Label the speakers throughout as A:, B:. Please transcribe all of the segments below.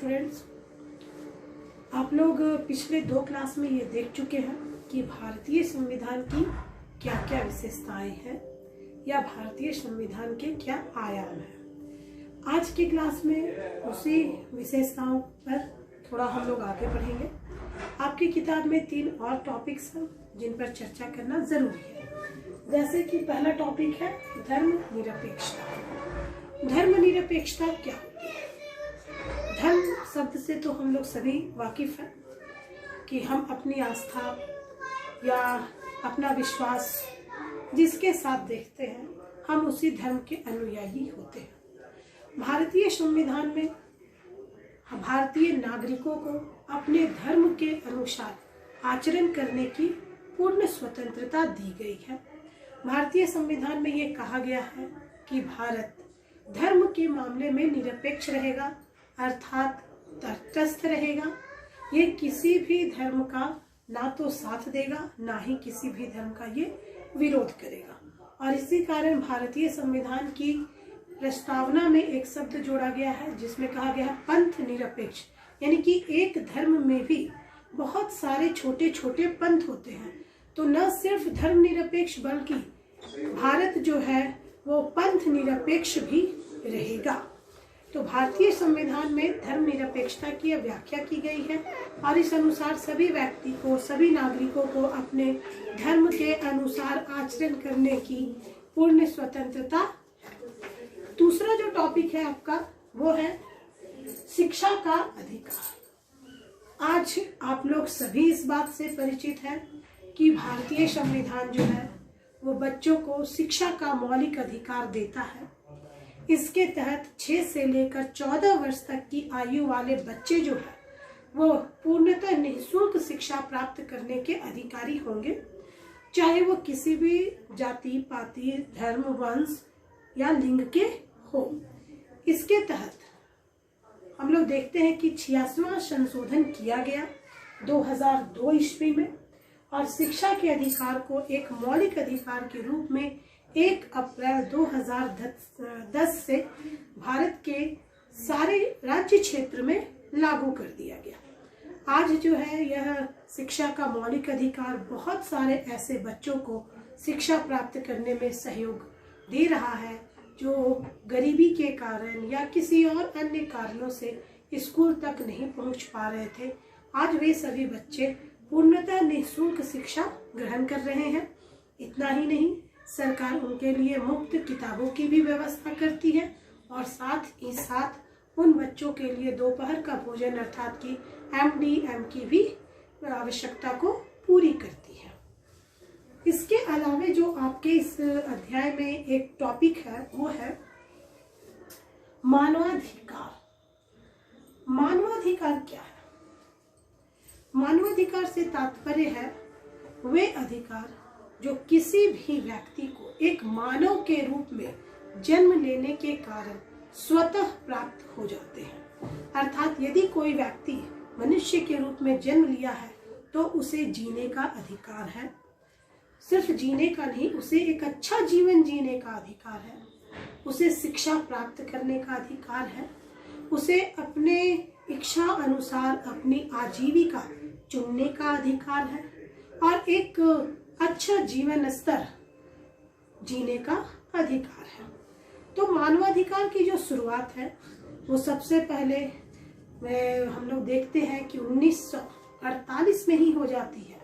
A: Students, आप लोग पिछले 2 क्लास में ये देख चुके हैं कि भारतीय संविधान की क्या क्या विशेषताएं हैं या भारतीय संविधान के क्या आयाम हैं। आज की क्लास में उसी विशेषताओं पर थोड़ा हम लोग आगे बढ़ेंगे। आपकी किताब में 3 और टॉपिक्स हैं जिन पर चर्चा करना जरूरी है। जैसे कि पहला टॉपिक है धर्मनिरपेक्षता। धर्मनिरपेक्षता क्या होती है? धर्म शब्द से तो हम लोग सभी वाकिफ हैं कि हम अपनी आस्था या अपना विश्वास जिसके साथ देखते हैं हम उसी धर्म के अनुयायी होते हैं। भारतीय संविधान में भारतीय नागरिकों को अपने धर्म के अनुसार आचरण करने की पूर्ण स्वतंत्रता दी गई है। भारतीय संविधान में ये कहा गया है कि भारत धर्म के मामले में निरपेक्ष रहेगा, अर्थात तटस्थ रहेगा। ये किसी भी धर्म का ना तो साथ देगा ना ही किसी भी धर्म का ये विरोध करेगा। और इसी कारण भारतीय संविधान की प्रस्तावना में एक शब्द जोड़ा गया है जिसमें कहा गया है पंथ निरपेक्ष, यानी कि एक धर्म में भी बहुत सारे छोटे छोटे पंथ होते हैं। तो न सिर्फ धर्म निरपेक्ष बल्कि भारत जो है वो पंथ निरपेक्ष भी रहेगा। तो भारतीय संविधान में धर्मनिरपेक्षता की व्याख्या की गई है और इस अनुसार सभी व्यक्ति को, सभी नागरिकों को अपने धर्म के अनुसार आचरण करने की पूर्ण स्वतंत्रता। दूसरा जो टॉपिक है आपका वो है शिक्षा का अधिकार। आज आप लोग सभी इस बात से परिचित हैं कि भारतीय संविधान जो है वो बच्चों को शिक्षा का मौलिक अधिकार देता है। इसके तहत 6 से लेकर 14 वर्ष तक की आयु वाले बच्चे जो है वो पूर्णतः निःशुल्क शिक्षा प्राप्त करने के अधिकारी होंगे, चाहे वो किसी भी जाति, पाति, धर्म, वंश या लिंग के हो। इसके तहत हम लोग देखते हैं कि 86वां संशोधन किया गया 2002 ईस्वी में और शिक्षा के अधिकार को एक मौलिक अधिकार के रूप में 1 अप्रैल 2010 से भारत के सारे राज्य क्षेत्र में लागू कर दिया गया। आज जो है यह शिक्षा का मौलिक अधिकार बहुत सारे ऐसे बच्चों को शिक्षा प्राप्त करने में सहयोग दे रहा है जो गरीबी के कारण या किसी और अन्य कारणों से स्कूल तक नहीं पहुंच पा रहे थे। आज वे सभी बच्चे पूर्णतः निःशुल्क शिक्षा ग्रहण कर रहे हैं। इतना ही नहीं, सरकार उनके लिए मुफ्त किताबों की भी व्यवस्था करती है और साथ ही साथ उन बच्चों के लिए दोपहर का भोजन अर्थात कि MDM की भी आवश्यकता को पूरी करती है। इसके अलावा जो आपके इस अध्याय में एक टॉपिक है वो है मानवाधिकार। मानवाधिकार क्या है? मानवाधिकार से तात्पर्य है वे अधिकार जो किसी भी व्यक्ति को एक मानव के रूप में जन्म लेने के कारण स्वतः प्राप्त हो जाते हैं। अर्थात यदि कोई व्यक्ति मनुष्य के रूप में जन्म लिया है तो उसे जीने का अधिकार है। सिर्फ जीने का नहीं, उसे एक अच्छा जीवन जीने का अधिकार है। उसे शिक्षा प्राप्त करने का अधिकार है। उसे अपने इच्छा अनुसार अपनी आजीविका चुनने का अधिकार है और एक अच्छा जीवन स्तर जीने का अधिकार है। तो मानवाधिकार की जो शुरुआत है वो सबसे पहले हम लोग देखते हैं कि 1948 में ही हो जाती है,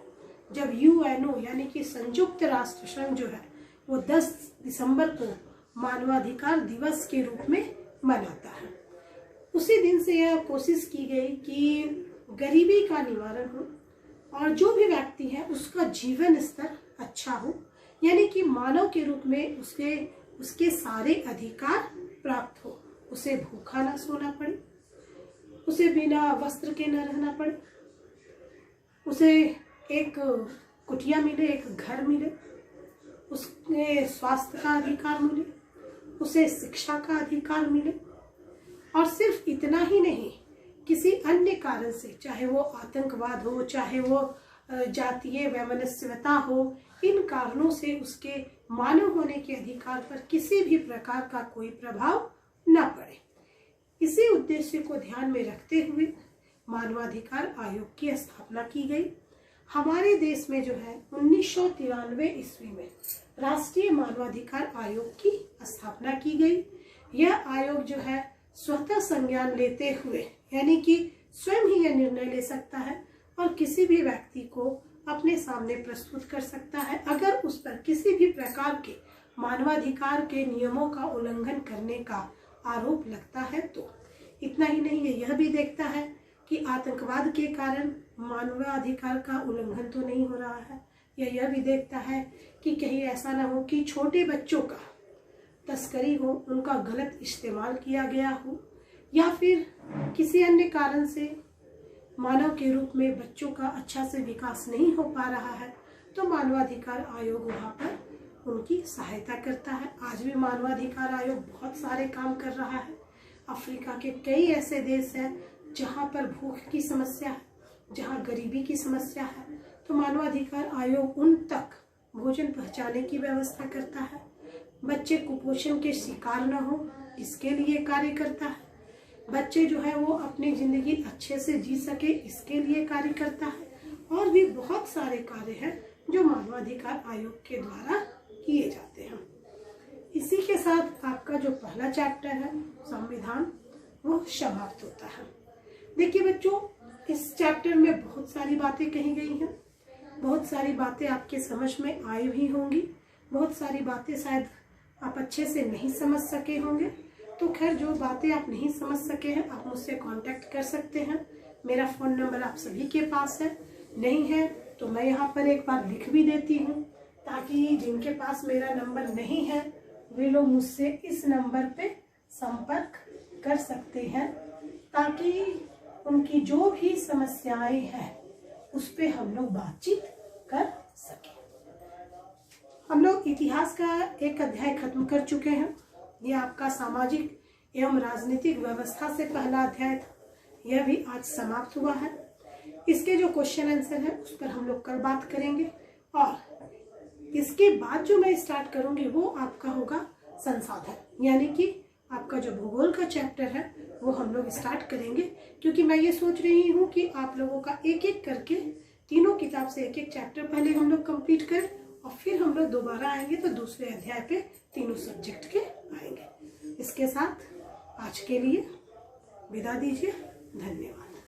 A: जब UNO यानी कि संयुक्त राष्ट्र संघ जो है वो 10 दिसंबर को मानवाधिकार दिवस के रूप में मनाता है। उसी दिन से यह कोशिश की गई कि गरीबी का निवारण हो और जो भी व्यक्ति है उसका जीवन स्तर अच्छा हो, यानी कि मानव के रूप में उसके सारे अधिकार प्राप्त हो। उसे भूखा ना सोना पड़े, उसे बिना वस्त्र के न रहना पड़े, उसे एक कुटिया मिले, एक घर मिले, उसके स्वास्थ्य का अधिकार मिले, उसे शिक्षा का अधिकार मिले। और सिर्फ इतना ही नहीं, किसी अन्य कारण से, चाहे वो आतंकवाद हो, चाहे वो जातीय वैमनस्यता हो, इन कारणों से उसके मानव होने के अधिकार पर किसी भी प्रकार का कोई प्रभाव न पड़े। इसी उद्देश्य को ध्यान में रखते हुए मानवाधिकार आयोग की स्थापना की गई। हमारे देश में जो है 1993 ईस्वी में राष्ट्रीय मानवाधिकार आयोग की स्थापना की गई। यह आयोग जो है स्वतः संज्ञान लेते हुए, यानी कि स्वयं ही यह निर्णय ले सकता है और किसी भी व्यक्ति को अपने सामने प्रस्तुत कर सकता है अगर उस पर किसी भी प्रकार के मानवाधिकार के नियमों का उल्लंघन करने का आरोप लगता है तो। इतना ही नहीं, यह भी देखता है कि आतंकवाद के कारण मानवाधिकार का उल्लंघन तो नहीं हो रहा है, या यह भी देखता है कि कहीं ऐसा ना हो कि छोटे बच्चों का तस्करी हो, उनका गलत इस्तेमाल किया गया हो, या फिर किसी अन्य कारण से मानव के रूप में बच्चों का अच्छा से विकास नहीं हो पा रहा है, तो मानवाधिकार आयोग वहाँ पर उनकी सहायता करता है। आज भी मानवाधिकार आयोग बहुत सारे काम कर रहा है। अफ्रीका के कई ऐसे देश हैं जहाँ पर भूख की समस्या है, जहाँ गरीबी की समस्या है, तो मानवाधिकार आयोग उन तक भोजन पहुँचाने की व्यवस्था करता है। बच्चे कुपोषण के शिकार न हो, इसके लिए कार्य करता है। बच्चे जो है वो अपनी जिंदगी अच्छे से जी सके, इसके लिए कार्य करता है। और भी बहुत सारे कार्य हैं जो मानवाधिकार आयोग के द्वारा किए जाते हैं। इसी के साथ आपका जो पहला चैप्टर है संविधान, वो समाप्त होता है। देखिए बच्चों, इस चैप्टर में बहुत सारी बातें कही गई हैं, बहुत सारी बातें आपके समझ में आई भी होंगी, बहुत सारी बातें शायद आप अच्छे से नहीं समझ सके होंगे। तो खैर, जो बातें आप नहीं समझ सके हैं आप मुझसे कांटेक्ट कर सकते हैं। मेरा फ़ोन नंबर आप सभी के पास है, नहीं है तो मैं यहाँ पर एक बार लिख भी देती हूँ, ताकि जिनके पास मेरा नंबर नहीं है वे लोग मुझसे इस नंबर पे संपर्क कर सकते हैं, ताकि उनकी जो भी समस्याएं हैं उस पे हम लोग बातचीत कर सकें। हम लोग इतिहास का एक अध्याय खत्म कर चुके हैं। ये आपका सामाजिक एवं राजनीतिक व्यवस्था से पहला अध्याय था, यह भी आज समाप्त हुआ है। इसके जो क्वेश्चन आंसर है उस पर हम लोग कल बात करेंगे, और इसके बाद जो मैं स्टार्ट करूंगी वो आपका होगा संसाधन, यानी कि आपका जो भूगोल का चैप्टर है वो हम लोग स्टार्ट करेंगे, क्योंकि मैं ये सोच रही हूँ कि आप लोगों का एक एक करके तीनों किताब से एक एक चैप्टर पहले हम लोग कंप्लीट करें, और फिर हम लोग दोबारा आएंगे तो दूसरे अध्याय पे तीनों सब्जेक्ट के आएंगे। इसके साथ आज के लिए विदा दीजिए। धन्यवाद।